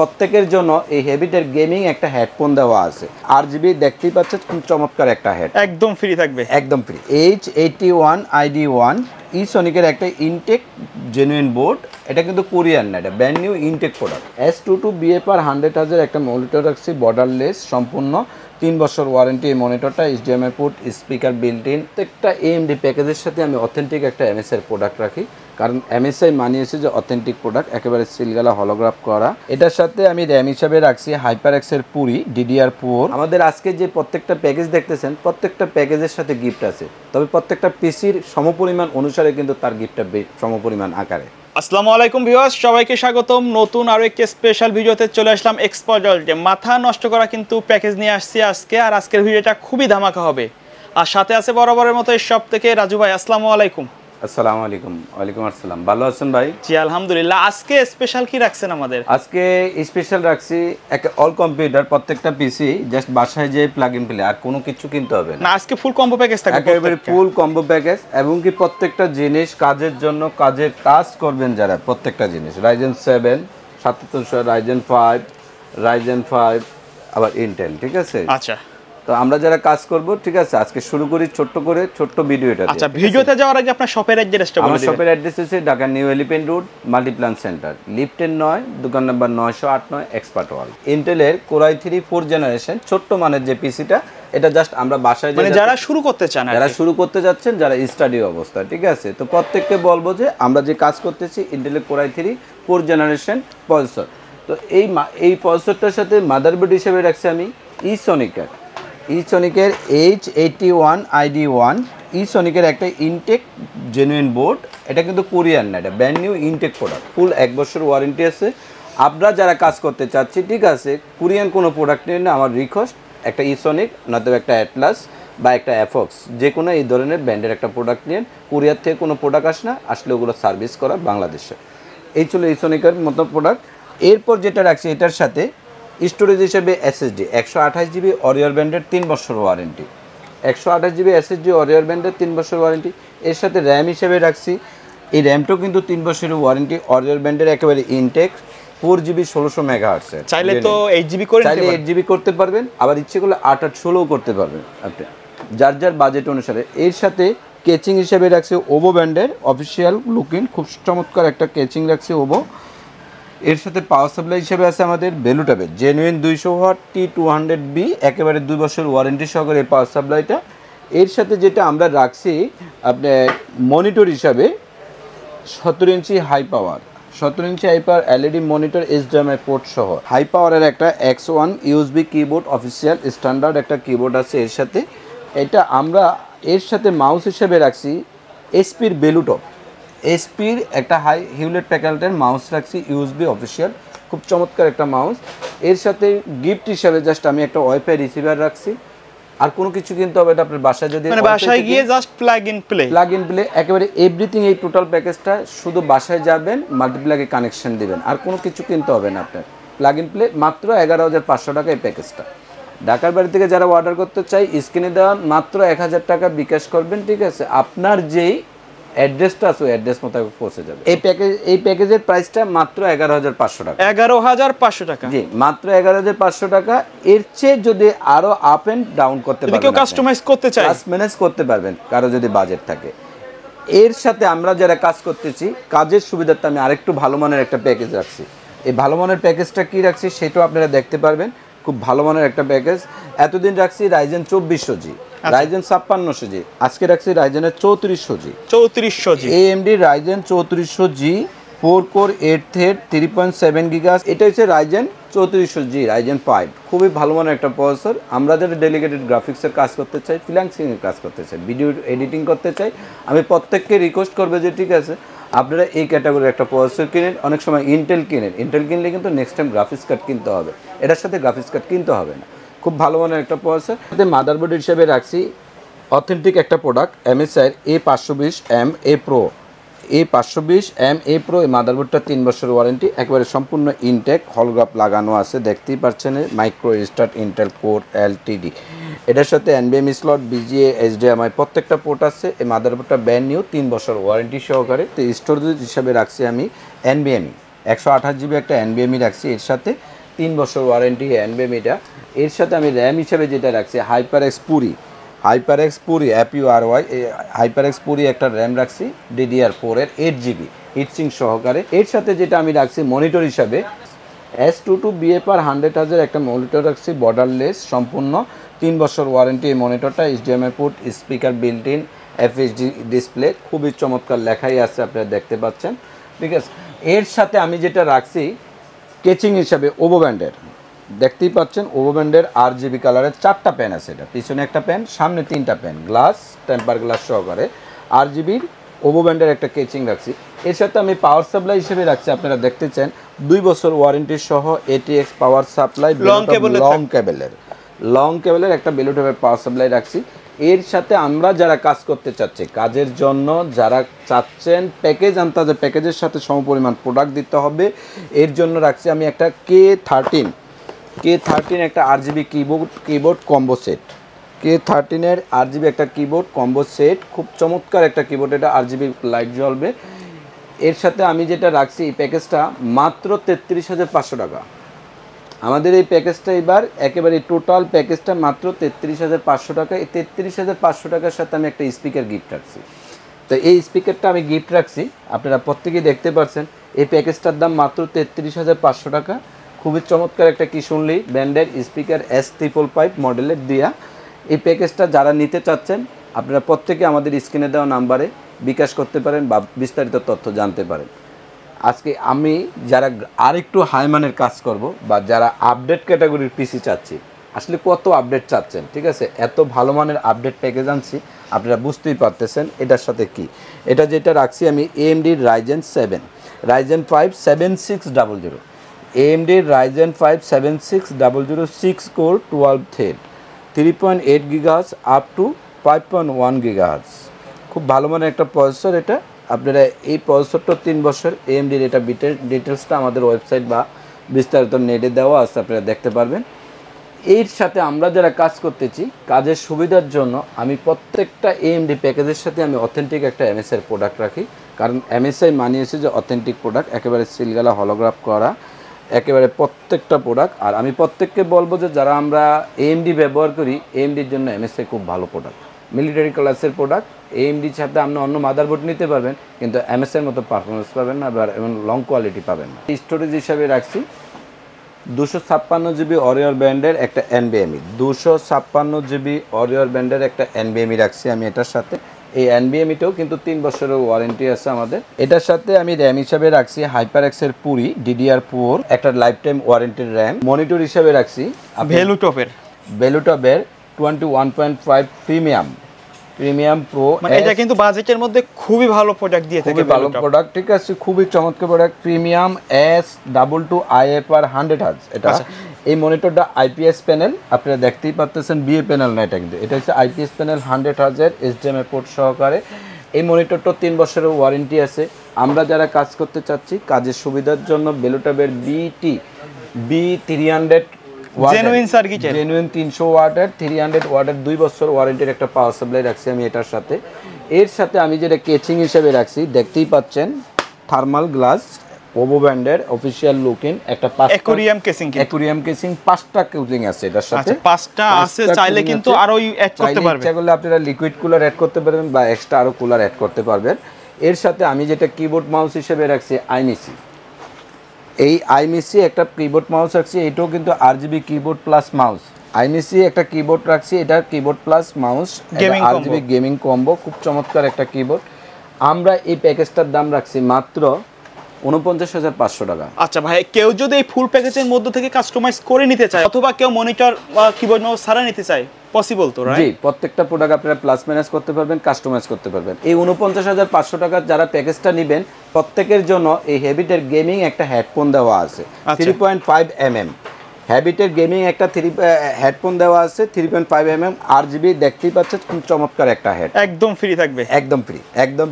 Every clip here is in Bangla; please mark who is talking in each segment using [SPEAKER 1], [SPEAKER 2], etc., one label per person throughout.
[SPEAKER 1] প্রত্যেকের জন্য এই হেভিটের গেমিং একটা হেডফোন দেওয়া আছে। 8GB দেখতেই পাচ্ছেন, খুব চমৎকার একটা হেড,
[SPEAKER 2] একদম ফ্রি থাকবে,
[SPEAKER 1] একদম ফ্রি। H81ID1 ইসনিকের একটা ইনটেক জেনুইন বোর্ড। এটা কিন্তু কোরিয়ান না, এটা brand new intact product. S22BFR 100Hz একটা মনিটর রাখছি, বর্ডারলেস, সম্পূর্ণ 3 বছর ওয়ারেন্টি এই মনিটরটা। HDMI port, speaker built in. প্রত্যেকটা AMD প্যাকেজের সাথে আমি অথেন্টিক একটা MSI প্রোডাক্ট রাখি, কারণ MSI মানিয়েছে যে অথেন্টিক প্রোডাক্ট, একেবারে সিলগালা হলোগ্রাফ করা। এটার সাথে আমি র্যাম হিসাবে রাখছি HyperX-এর পুরি DDR4। আমাদের আজকে যে প্রত্যেকটা প্যাকেজ দেখতেছেন, প্রত্যেকটা প্যাকেজের সাথে গিফট আছে, তবে প্রত্যেকটা পিসির সমপরিমাণ অনুসারে কিন্তু তার গিফটটা সমপরিমাণ আকারে।
[SPEAKER 2] আসসালামু আলাইকুম ভিউয়ার্স, সবাইকে স্বাগতম। নতুন আরো একটি স্পেশাল ভিডিওতে চলে আসলাম এক্সপোজালটে। মাথা নষ্ট করা কিন্তু প্যাকেজ নিয়ে আসছি আজকে, আর আজকের ভিডিওটা খুবই ধামাকা হবে। আর সাথে আছে বরাবরের মতো এই সব থেকে রাজু ভাই। আসসালামু আলাইকুম।
[SPEAKER 1] আসসালামু আলাইকুম। ওয়ালাইকুম আসসালাম। ভালো আছেন ভাই?
[SPEAKER 2] জি আলহামদুলিল্লাহ। আজকে স্পেশাল কি রাখছেন আমাদের?
[SPEAKER 1] আজকে স্পেশাল রাখছি একটা অল কম্পিউটার, প্রত্যেকটা পিসি জাস্ট বাসায় যে প্লাগ ইন প্লে, আর কোনো কিছু কিনতে হবে না।
[SPEAKER 2] আজকে ফুল কম্বো প্যাকেজ থাকবে,
[SPEAKER 1] একেবারে ফুল কম্বো প্যাকেজ। এবং কি প্রত্যেকটা জিনিস কাজের জন্য, কাজের কাজ করবেন যারা, প্রত্যেকটা জিনিস Ryzen 7 7700, Ryzen 5, Ryzen 5, আবার ইন্টেল, ঠিক আছে?
[SPEAKER 2] আচ্ছা,
[SPEAKER 1] তো আমরা যারা কাজ করব, ঠিক আছে, আজকে শুরু করি ছোট্ট করে, ছোট্ট ভিডিওটা।
[SPEAKER 2] আচ্ছা, ভিডিওতে যাওয়ার আগে আপনার শপের অ্যাড্রেসটা বলে দিন।
[SPEAKER 1] আমার শপের অ্যাড্রেস হচ্ছে Dhaka new elephant road, Multiplan centre, লিফটের 9, দোকান নাম্বার 908 এক্সপার্ট ওয়াল। ইন্টেলের Core i3 4th জেনারেশন ছোট্ট মানের যে পিসিটা, এটা জাস্ট আমরা বাসায়
[SPEAKER 2] মানে যারা শুরু করতে চান,
[SPEAKER 1] যারা শুরু করতে যাচ্ছেন, যারা স্টাডি অবস্থা, ঠিক আছে, তো প্রত্যেককে বলবো যে আমরা যে কাজ করতেছি ইন্টেলের Core i3 4th generation processor. তো এই প্রসেসরটার সাথে মাদারবোর্ড হিসেবে রাখছি আমি ইসনিকের H81ID1 ইসনিকের একটা ইনটেক জেনুইন বোর্ড। এটা কিন্তু কোরিয়ান না, এটা ব্র্যান্ড নিউ ইনটেক প্রোডাক্ট, ফুল 1 বছর ওয়ারেন্টি আছে। আপনারা যারা কাজ করতে চাচ্ছি, ঠিক আছে, কোরিয়ান কোনো প্রোডাক্ট নিয়ে না, আমার রিকোয়েস্ট একটা ইসনিক, নয়তো একটা অ্যাটলাস বা একটা অ্যাফক্স, যে কোনো এই ধরনের ব্র্যান্ডের একটা প্রোডাক্ট নিন। কোরিয়ার থেকে কোনো প্রোডাক্ট আসে না, আসলে ওগুলো সার্ভিস করা বাংলাদেশে। এই ছিল ইসনিকের মতো প্রোডাক্ট। এরপর যেটা রাখছি এটার সাথে স্টোরেজ হিসেবে SSD 128GB অরিয়র ব্র্যান্ডের 3 বছর ওয়ারেন্টি, 128GB SSD অরিয়র ব্র্যান্ডের 3 বছর ওয়ারেন্টি। এর সাথে র্যাম হিসেবে রাখছি, এই র্যামটাও কিন্তু 3 বছরের ওয়ারেন্টি, অরিয়র ব্র্যান্ডের একেবারে ইনটেক 4GB 1600 MHz।
[SPEAKER 2] চাইলে তো 8GB করে নিতে পারবেন,
[SPEAKER 1] 8GB করতে পারবেন, আবার ইচ্ছে করলে 8 16ও করতে পারবেন আপনি, যার যার বাজেট অনুসারে। এর সাথে কেচিং হিসেবে রাখছি ওভো ব্র্যান্ডের অফিসিয়াল লুকিং, খুব চমৎকার একটা কেচিং রাখছি ওভো। এর সাথে পাওয়ার সাপ্লাই হিসেবে আছে আমাদের বেলুটাবের জেনুইন 200W T200B, একেবারে 2 বছর ওয়ারেন্টি সহকারে এই পাওয়ার সাপ্লাইটা। এর সাথে যেটা আমরা রাখছি আপনার মনিটর হিসাবে 17 ইঞ্চি হাই পাওয়ার, 17 ইঞ্চি high power LED monitor, HDMI port সহ হাই পাওয়ারের একটা X1 USB keyboard, official standard একটা কিবোর্ড আছে এর সাথে। এটা আমরা এর সাথে মাউস হিসেবে রাখছি এসপির বেলুটপ, এসপির একটা হাই হিউলেট প্যাকেলের মাউস রাখছি, USB অফিসিয়াল, খুব চমৎকার একটা মাউস। এর সাথে গিফট হিসাবে জাস্ট আমি একটা ওয়াইফাই রিসিভার রাখছি। আর কোনো কিছু কিনতে হবে এটা আপনার বাসায়, যদি
[SPEAKER 2] মানে বাসায় গিয়ে জাস্ট প্লাগ ইন প্লে,
[SPEAKER 1] একেবারে এভরিথিং, এই টোটাল প্যাকেজটা শুধু বাসায় যাবেন, মাল্টিপ্লাগে কানেকশন দিবেন, আর কোনো কিছু কিনতে হবে না আপনার। প্লাগ ইন প্লে মাত্র 11,500 টাকা এই প্যাকেজটা। ঢাকার বাড়ি থেকে যারা অর্ডার করতে চাই, স্ক্রিনে দেওয়া মাত্র 1000 টাকা বিকাশ করবেন, ঠিক আছে, আপনার যেই অ্যাড্রেসটা আছে ওই অ্যাড্রেস মতো পৌঁছে যাবে। এই প্যাকেজের প্রাইসটা মাত্র 11,500 টাকা।
[SPEAKER 2] 11,500 টাকা,
[SPEAKER 1] জি মাত্র 11,500 টাকা। এর চেয়ে যদি আরো আপ এন্ড ডাউন করতে পারবেন,
[SPEAKER 2] কেউ কাস্টমাইজ করতে চায়,
[SPEAKER 1] কাস্টমাইজ করতে পারবেন, কারো যদি বাজেট থাকে। এর সাথে আমরা যারা কাজ করতেছি, কাজের সুবিধাতে আমি আরেকটু ভালো মানের একটা প্যাকেজ রাখছি। এই ভালো মানের প্যাকেজটা কি রাখছি সেটাও আপনারা দেখতে পারবেন, খুব ভালো মানের একটা প্যাকেজ। এতদিন রাখছি Ryzen 2400G, Ryzen 5600G, আজকে রাখছি Ryzen 3400G, AMD Ryzen 3400G 4 core 8 thread 3.7 GHz। এটা হচ্ছে Ryzen 3400G Ryzen 5, খুবই ভালো মানের একটা প্রসেসর। আমরা যারা ডেডিকেটেড গ্রাফিক্সের কাজ করতে চাই, ফ্রিল্যান্সিংয়ের কাজ করতে চাই, ভিডিও এডিটিং করতে চাই, আমি প্রত্যেককে রিকোয়েস্ট করবো যে ঠিক আছে আপনারা এই ক্যাটাগরির একটা প্রসেসর কিনেন। অনেক সময় ইন্টেল কিনলে কিন্তু নেক্সট টাইম গ্রাফিক্স কার্ড কিনতে হবে, এটার সাথে গ্রাফিক্স কার্ড কিনতে হবে না। খুব ভালো মানের একটা প্রসেসর। সাথে মাদারবোর্ড হিসেবে রাখছি অথেন্টিক একটা product MSI A520M A Pro, A520M A Pro। এই মাদারবোর্ডটা 3 বছর ওয়ারেন্টি, একেবারে সম্পূর্ণ ইনটেক, হলগ্রাফ লাগানো আছে, দেখতেই পাচ্ছেন, micro start Intel core LTD। এটার সাথে NVMe স্লট, BGA, HDMI প্রত্যেকটা পোর্ট আছে। এই মাদারবোর্ডটা ব্র্যান্ড নিউ, 3 বছর ওয়ারেন্টি সহকারে। তো স্টোরেজ হিসাবে রাখছি আমি NVMe 128 GB একটা এনবিএমই রাখছি, এর সাথে 3 বছর ওয়ারেন্টি এনবিএমইটা। এর সাথে আমি র্যাম হিসেবে যেটা রাখছি HyperX Puri APURY HyperX Puri একটা র্যাম রাখছি DDR4 এর 8 GB হিটসিং সহকারে। এর সাথে যেটা আমি রাখছি মনিটর হিসাবে S22 BFR 100Hz একটা মনিটর রাখছি বর্ডারলেস সম্পূর্ণ, 3 বছর ওয়ারেন্টি এই মনিটরটা। HDMI port, speaker built in, FHD display, খুবই চমৎকার লেখাই আছে আপনারা দেখতে পাচ্ছেন, ঠিক আছে। এর সাথে আমি যেটা রাখছি কেচিং হিসাবে ওভো ব্যান্ডের, দেখতেই পাচ্ছেন ওভো ব্যান্ডের RGB কালারের 4টা পেন আছে, এটা পিছনে একটা পেন, সামনে 3টা পেন, গ্লাস টেম্পার গ্লাস সহকারে RGBর ওভো ব্যান্ডের একটা কেচিং রাখছি। এর সাথে আমি পাওয়ার সাপ্লাই হিসেবে রাখছি, আপনারা দেখতে চান 2 বছর ওয়ারেন্টি সহ ATX পাওয়ার সাপ্লাই লং কেবলের একটা বেলুটপের পাওয়ার সাপ্লাই রাখছি। এর সাথে আমরা যারা কাজ করতে চাচ্ছি, কাজের জন্য যারা চাচ্ছেন প্যাকেজ আনতে, যে প্যাকেজের সাথে সমপরিমাণ প্রোডাক্ট দিতে হবে, এর জন্য রাখছি আমি একটা K13 একটা RGB keyboard combo set, K13 এর RGB একটা কিবোর্ড কম্বো সেট, খুব চমৎকার একটা কিবোর্ড, এটা RGB লাইট জ্বলবে। এর সাথে আমি যেটা রাখছি এই প্যাকেজটা মাত্র 33,500 টাকা। আমাদের এই প্যাকেজটা এবার একেবারে টোটাল প্যাকেজটা মাত্র 33,500 টাকা। এই 33,500 টাকার সাথে আমি একটা স্পিকার গিফট রাখছি। তো এই স্পিকারটা আমি গিফট রাখছি, আপনারা প্রত্যেকেই দেখতে পাচ্ছেন। এই প্যাকেজটার দাম মাত্র 33,500 টাকা। খুবই চমৎকার একটা কিশোরলি ব্র্যান্ডের স্পিকার S555 মডেলের দিয়া। এই প্যাকেজটা যারা নিতে চাচ্ছেন আপনারা প্রত্যেকে আমাদের স্ক্রিনে দেওয়া নাম্বারে বিকাশ করতে পারেন বা বিস্তারিত তথ্য জানতে পারেন। আজকে আমি যারা আরেকটু হাই মানের কাজ করব বা যারা আপডেট ক্যাটাগরির পিসি চাচ্ছি, আসলে কত আপডেট চাচ্ছেন, ঠিক আছে, এত ভালো মানের আপডেট প্যাকেজ আনছি, আপনারা বুঝতেই পারতেছেন। এটার সাথে কি, এটা যেটা রাখছি আমি AMD Ryzen 5 7600, AMD Ryzen 5 7600 6 core 12 thread 3.8 GHz up to 5.1 GHz, খুব ভালো মানের একটা প্রসেসর এটা। আপনারা এই প্রসেসরটা 3 বছর AMDর, এটা ডিটেলসটা আমাদের ওয়েবসাইট বা বিস্তারিত নেটে দেওয়া আছে, আপনারা দেখতে পারবেন। এর সাথে আমরা যারা কাজ করতেছি, কাজের সুবিধার জন্য আমি প্রত্যেকটা AMD প্যাকেজের সাথে আমি অথেন্টিক একটা MSI প্রোডাক্ট রাখি, কারণ MSI মানিয়েছে যে অথেন্টিক প্রোডাক্ট, একেবারে সিলগালা হলোগ্রাফ করা একেবারে প্রত্যেকটা প্রোডাক্ট। আর আমি প্রত্যেককে বলবো যে যারা আমরা AMD ব্যবহার করি, AMDর জন্য MSI খুব ভালো প্রোডাক্ট, মিলিটারি ক্লাসের প্রোডাক্ট। AMDর সাথে আপনি অন্য মাদারবোর্ড নিতে পারবেন, কিন্তু MSIর মতো পারফরমেন্স পাবেন না এবং লং কোয়ালিটি পাবেন না। স্টোরেজ হিসাবে রাখছি 256 GB Warrior ব্র্যান্ডের একটা NVMe, 256 GB Warrior ব্র্যান্ডের একটা NVMe রাখছি আমি এটার সাথে। এই NVMeটাও কিন্তু 3 বছরের ওয়ারেন্টি আছে আমাদের। এটার সাথে আমি র্যাম হিসাবে রাখছি HyperX এর পুরি DDR4 একটা লাইফ টাইম ওয়ারেন্টির র্যাম। মনিটর হিসাবে রাখছি ভেলুটপের 21.5 প্রিমিয়াম প্রো,
[SPEAKER 2] মানে এটা কিন্তু বাজেটের মধ্যে খুবই ভালো প্রোডাক্ট দিয়ে থাকে,
[SPEAKER 1] খুবই ভালো প্রোডাক্ট, ঠিক আছে, খুবই চমৎকার product. Premium S22 IFR 100Hz এটা। এই মনিটরটা IPS প্যানেল, আপনারা দেখতেই পাচ্ছেন, বিএ প্যানেল না এটা, কিন্তু এটা হচ্ছে IPS panel 100Hz HDMI port সহকারে। এই মনিটরটা 3 বছরের ওয়ারেন্টি আছে। আমরা যারা কাজ করতে চাচ্ছি, কাজের সুবিধার জন্য বেলুটপের B300 জেনুইন 300 ওয়াটের 300 ওয়াটের 2 বছর ওয়ারেন্টির একটা পাওয়ার সাপ্লাই রাখছি আমি এটার সাথে। এর সাথে আমি যেটা কেচিং হিসেবে রাখছি, দেখতেই পাচ্ছেন, থার্মাল গ্লাস ওভো ব্র্যান্ডের অফিশিয়াল লুকিং একটা
[SPEAKER 2] অ্যাকোয়ারিয়াম
[SPEAKER 1] কেসিং 5টা কেসিং আছে এটার সাথে।
[SPEAKER 2] আচ্ছা 5টা আছে, চাইলে কিন্তু আরো অ্যাড করতে পারবেন,
[SPEAKER 1] ইচ্ছা করলে আপনারা লিকুইড কুলার অ্যাড করতে পারবেন বা এক্সট্রা আরো কুলার অ্যাড করতে পারবেন। এর সাথে আমি যেটা কিবোর্ড মাউস হিসেবে রাখছি আইমিসি, এই আইমিসি একটা কিবোর্ড মাউস রাখছি, এটাও কিন্তু RGB কিবোর্ড প্লাস মাউস। আইমিসি একটা কিবোর্ড রাখছি, এটা keyboard plus mouse RGB gaming combo, খুব চমৎকার একটা কিবোর্ড। আমরা এই প্যাকেজটার দাম রাখছি মাত্র 49,500 টাকা।
[SPEAKER 2] আচ্ছা ভাই, কেউ যদি এই ফুল প্যাকেজের মধ্যে থেকে কাস্টমাইজ করে নিতে চায়, অথবা কেউ মনিটর বা কিবোর্ড মাউস ছাড়া নিতে চায়, পসিবল তো, রাইট?
[SPEAKER 1] জি, প্রত্যেকটা প্রোডাক্ট আপনারা প্লাস মাইনাস করতে পারবেন, কাস্টমাইজ করতে পারবেন। এই 49,500 টাকা যারা প্যাকেজটা নেবেন, প্রত্যেকের জন্য এই হ্যাবিটের গেমিং একটা হেডফোন দেওয়া আছে 3.5 mm। হ্যাবিটের গেমিং একটা হেডফোন দেওয়া আছে 3.5 mm RGB, দেখতেই পাচ্ছেন, খুব চমৎকার একটা হেড,
[SPEAKER 2] একদম ফ্রি থাকবে,
[SPEAKER 1] একদম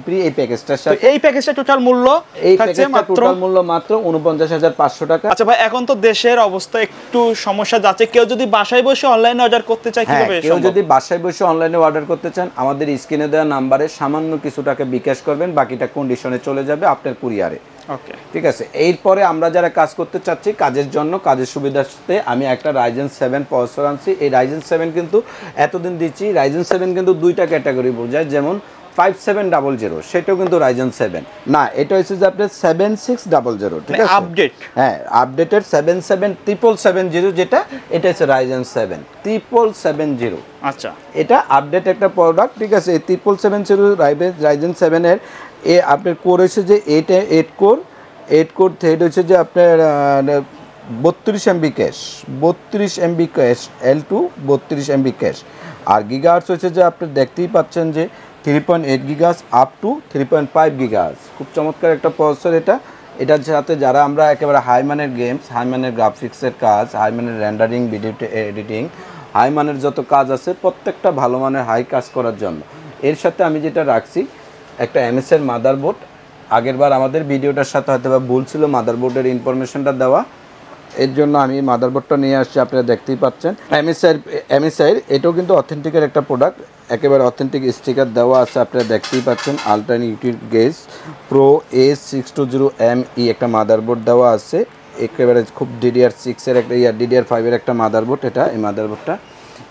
[SPEAKER 1] ফ্রি এই প্যাকেজটার সাথে।
[SPEAKER 2] এই প্যাকেজটা টোটাল মূল্য
[SPEAKER 1] মাত্র 49,500 টাকা।
[SPEAKER 2] আচ্ছা ভাই, এখন তো দেশের অবস্থা একটু সমস্যা যাচ্ছে, কেউ যদি বাসায় বসে অনলাইনে অর্ডার করতে চায়, কিভাবে?
[SPEAKER 1] কেউ যদি বাসায় বসে অনলাইনে অর্ডার করতে চান, আমাদের স্ক্রিনে দেওয়া নাম্বারে সামান্য কিছু টাকা বিকাশ করবেন, বাকিটা কন্ডিশনে চলে যাবে আপনার কুরিয়ারে।
[SPEAKER 2] ওকে,
[SPEAKER 1] ঠিক আছে। এরপরে আমরা যারা কাজ করতে চাচ্ছি কাজের জন্য, কাজের সুবিধার সাথে আমি একটা Ryzen 7 প্রসেসর আনছি। এই Ryzen 7 কিন্তু এতদিন দিচ্ছি, Ryzen 7 কিন্তু দুইটা ক্যাটাগরি বোঝায়, যেমন 5700 সেটাও কিন্তু Ryzen 7 না, এটা হচ্ছে যে আপনার 7600, ঠিক আছে
[SPEAKER 2] আপডেট,
[SPEAKER 1] হ্যাঁ আপডেটেড 7770 যেটা, এটা হচ্ছে Ryzen 7 7770।
[SPEAKER 2] আচ্ছা,
[SPEAKER 1] এটা আপডেট একটা প্রোডাক্ট, ঠিক আছে। এই 7770 Ryzen 7 এর আপনার কোর হচ্ছে যে 8 কোর থ্রেড হচ্ছে যে আপনার 32 MB cache, 32 MB cache L2, 32 MB cache. আর গিগাহার্টস হচ্ছে যে আপনি দেখতেই পাচ্ছেন যে 3.8 গিগাহার্টজ আপ টু 3.5 গিগাহার্টজ। খুব চমৎকার একটা প্রসেসর এটা। এটার সাথে যারা আমরা একেবারে হাই মানের গেমস, হাই মানের গ্রাফিক্সের কাজ, হাই মানের রেন্ডারিং, ভিডিও এডিটিং, হাই মানের যত কাজ আছে প্রত্যেকটা ভালো মানের হাই কাজ করার জন্য এর সাথে আমি যেটা রাখছি একটা MSI এর মাদারবোর্ড। আগেরবার আমাদের ভিডিওটার সাথে হয়তো বা ভুল ছিল মাদারবোর্ডের ইনফরমেশনটা দেওয়া, এর জন্য আমি মাদারবোর্ডটা নিয়ে আসছি, আপনারা দেখতেই পাচ্ছেন। MSI এটাও কিন্তু অথেন্টিকের একটা প্রোডাক্ট, একেবারে অথেন্টিক স্টিকার দেওয়া আছে, আপনারা দেখতেই পাচ্ছেন। Ultra utility gauge pro A620ME একটা মাদারবোর্ড দেওয়া আছে, একেবারে খুব DDR6 এর একটা DDR5 এর একটা মাদারবোর্ড এটা।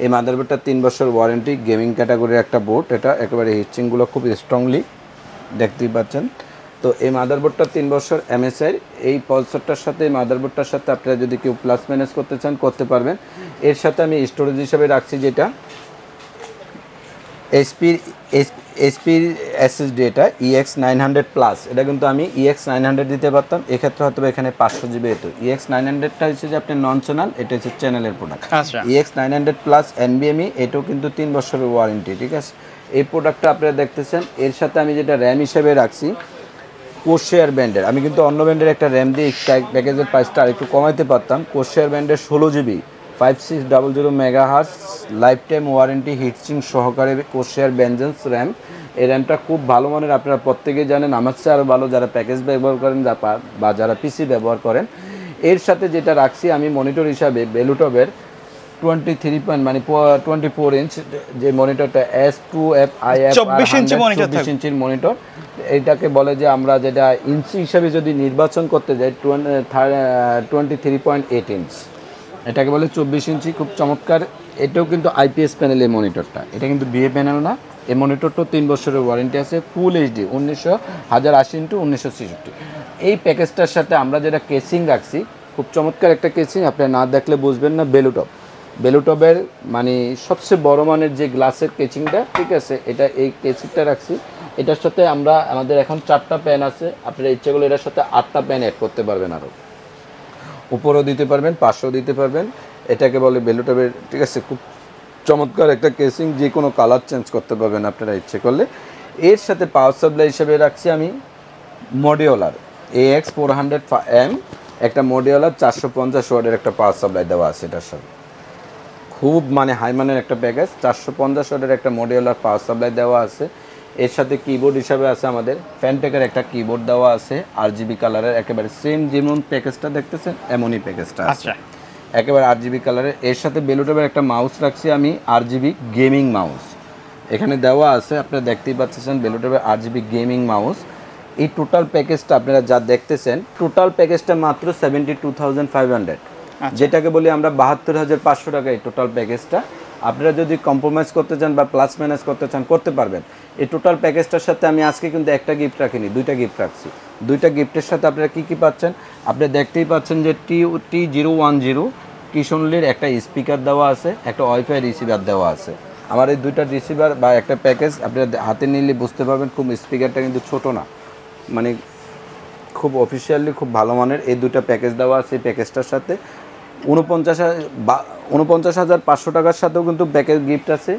[SPEAKER 1] এই মাদারবোর্ডটা 3 বছর ওয়ারেন্টি, গেমিং ক্যাটাগরির একটা বোর্ড এটা, একেবারে হিটসিংগুলো খুব স্ট্রংলি দেখতেই পাচ্ছেন। তো এই মাদারবোর্ডটা 3 বছর MSI এই প্রসেসরটার সাথে, এই মাদারবোর্ডটার সাথে আপনারা যদি কেউ প্লাস মাইনাস করতে চান করতে পারবেন। এর সাথে আমি স্টোরেজ হিসেবে রাখছি যেটা এইচপির SSD, এটা EX900 প্লাস। এটা কিন্তু আমি EX900 দিতে পারতাম, এক্ষেত্রে হয়তো এখানে 500 GB হতো। EX900টা হচ্ছে যে আপনার নন চ্যানেল, এটা হচ্ছে চ্যানেলের প্রোডাক্ট।
[SPEAKER 2] আচ্ছা,
[SPEAKER 1] EX900 প্লাস NVMe এটাও কিন্তু 3 বছরের ওয়ারেন্টি, ঠিক আছে। এই প্রোডাক্টটা আপনারা দেখতেছেন। এর সাথে আমি যেটা র্যাম হিসেবে রাখছি কোর্সেয়ার ব্র্যান্ডের, আমি কিন্তু অন্য ব্র্যান্ডের একটা র্যাম দিয়ে প্যাকেজের প্রাইসটা আরেকটু কমাইতে পারতাম। কোর্সেয়ার ব্র্যান্ডের 16 GB 5600 megahertz life time warranty heat sink সহকারে কোর্সেয়ার ভেনজেন্স র্যাম। এই র্যামটা খুব ভালো মানের, আপনারা প্রত্যেকেই জানেন, আমার চেয়ে আরও ভালো যারা প্যাকেজ ব্যবহার করেন বা যারা পিসি ব্যবহার করেন। এর সাথে যেটা রাখছি আমি মনিটর হিসাবে বেলুটপের 24 ইঞ্চ যে মনিটরটা S2FIF 24 ইঞ্চির মনিটর। এটাকে বলে যে আমরা যেটা ইঞ্চি হিসাবে যদি নির্বাচন করতে যাই 23.8 ইঞ্চ, এটাকে বলে 24 ইঞ্চি, খুব চমৎকার। এটাও কিন্তু IPS প্যানেল এই মনিটরটা, এটা কিন্তু BA প্যানেল না। এই মনিটরটাও 3 বছরের ওয়ারেন্টি আছে, ফুল HD 1080x1966। এই প্যাকেজটার সাথে আমরা যেটা কেসিং রাখছি খুব চমৎকার একটা কেসিং, আপনারা না দেখলে বুঝবেন না। বেলুটপের মানে সবচেয়ে বড় মানের যে গ্লাসের কেচিংটা, ঠিক আছে, এটা এই কেচিংটা রাখছি। এটার সাথে আমরা আমাদের এখন 4টা প্যান আছে, আপনারা ইচ্ছে করলে এটার সাথে 8টা প্যান অ্যাড করতে পারবেন, আরও উপরেও দিতে পারবেন, পাশেও দিতে পারবেন। এটাকে বলে বেলুটপের, ঠিক আছে। খুব চমৎকার একটা কেসিং, যে কোনো কালার চেঞ্জ করতে পারবেন আপনারা ইচ্ছে করলে। এর সাথে পাওয়ার সাপ্লাই হিসেবে রাখছি আমি মডিউলার AX400M একটা মডিউলার 450 ওয়াটের একটা পাওয়ার সাপ্লাই দেওয়া আছে এটার সাথে। খুব মানে হাই মানের একটা প্যাকেজ, 450 ওয়াটের একটা মডিউলার পাওয়ার সাপ্লাই দেওয়া আছে। এর সাথে কিবোর্ড হিসাবে আছে আমাদের ফ্যানটেকের একটা কিবোর্ড দেওয়া আছে RGB কালারের, একেবারে সেম যেমন প্যাকেজটা দেখতেছেন এমনই প্যাকেজটা আছে, একেবারে RGB কালারের। এর সাথে বেলুটপের একটা মাউস রাখছি আমি, RGB গেমিং মাউস এখানে দেওয়া আছে, আপনারা দেখতেই পাচ্ছেন বেলুটপের RGB গেমিং মাউস। এই টোটাল প্যাকেজটা আপনারা যা দেখতেছেন, টোটাল প্যাকেজটা মাত্র 72,500, যেটাকে বলি আমরা 72,500 টাকা এই টোটাল প্যাকেজটা। আপনারা যদি কম্প্রোমাইজ করতে চান বা প্লাস মাইনাস করতে চান করতে পারবেন। এই টোটাল প্যাকেজটার সাথে আমি আজকে কিন্তু একটা গিফট রাখিনি, 2টা গিফট রাখছি। 2টা গিফটের সাথে আপনারা কী পাচ্ছেন, আপনি দেখতেই পাচ্ছেন যে T010 কিশোনলির একটা স্পিকার দেওয়া আছে, একটা ওয়াইফাই রিসিভার দেওয়া আছে। আমার এই 2টা রিসিভার বা একটা প্যাকেজ আপনারা হাতে নিলে বুঝতে পারবেন, খুব স্পিকারটা কিন্তু ছোটো না, মানে খুব অফিসিয়ালি খুব ভালো মানের। এই 2টা প্যাকেজ দেওয়া আছে। এই প্যাকেজটার সাথে 49,500 টাকার সাথেও কিন্তু প্যাকেজ গিফট আছে,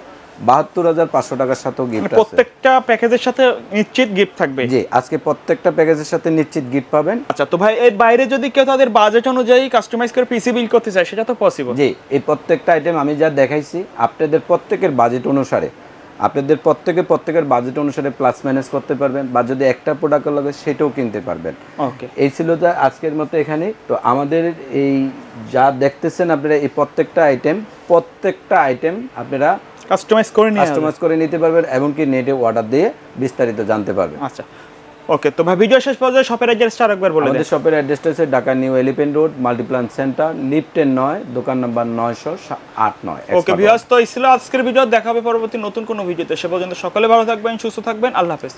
[SPEAKER 1] 72,500 টাকার সাথেও গিফট আছে।
[SPEAKER 2] প্রত্যেকটা প্যাকেজের সাথে নিশ্চিত গিফট থাকবে।
[SPEAKER 1] জি, আজকে প্রত্যেকটা প্যাকেজের সাথে নিশ্চিত গিফট পাবেন।
[SPEAKER 2] আচ্ছা, তো ভাই এর বাইরে যদি কেউ তাদের বাজেট অনুযায়ী কাস্টমাইজ করে পিসি বিল্ড করতে চায় সেটা তো পসিবল?
[SPEAKER 1] জি, এই প্রত্যেকটা আইটেম আমি যা দেখাইছি আপনাদের প্রত্যেকের বাজেট অনুসারে, আপনাদের প্রত্যেকের বাজেট অনুসারে প্লাস মাইনাস করতে পারবেন, বা যদি একটা প্রোডাক্ট লাগে সেটাও কিনতে পারবেন।
[SPEAKER 2] ওকে,
[SPEAKER 1] এই ছিল যা আজকের মতো এখানেই। তো আমাদের এই যা দেখতেছেন আপনারা এই প্রত্যেকটা আইটেম আপনারা কাস্টমাইজ করে নিতে পারবেন, এবং কি নেটে অর্ডার দিয়ে বিস্তারিত জানতে পারবেন।
[SPEAKER 2] আচ্ছা, ওকে, তো ভাই ভিডিও শেষ পর্যন্ত শপের অ্যাড্রেসটা আরেকবার বলে দেন।
[SPEAKER 1] আমাদের শপের অ্যাড্রেসটা হচ্ছে Dhaka new elephant road Multiplan centre লিফটের 9 দোকান নাম্বার 908
[SPEAKER 2] ওকে ভিউয়ার্স, তো এই ছিল আজকের ভিডিও। দেখা হবে পরবর্তী নতুন কোনো ভিডিওতে। সে পর্যন্ত সকলে ভালো থাকবেন, সুস্থ থাকবেন, আল্লাহ হাফেজ।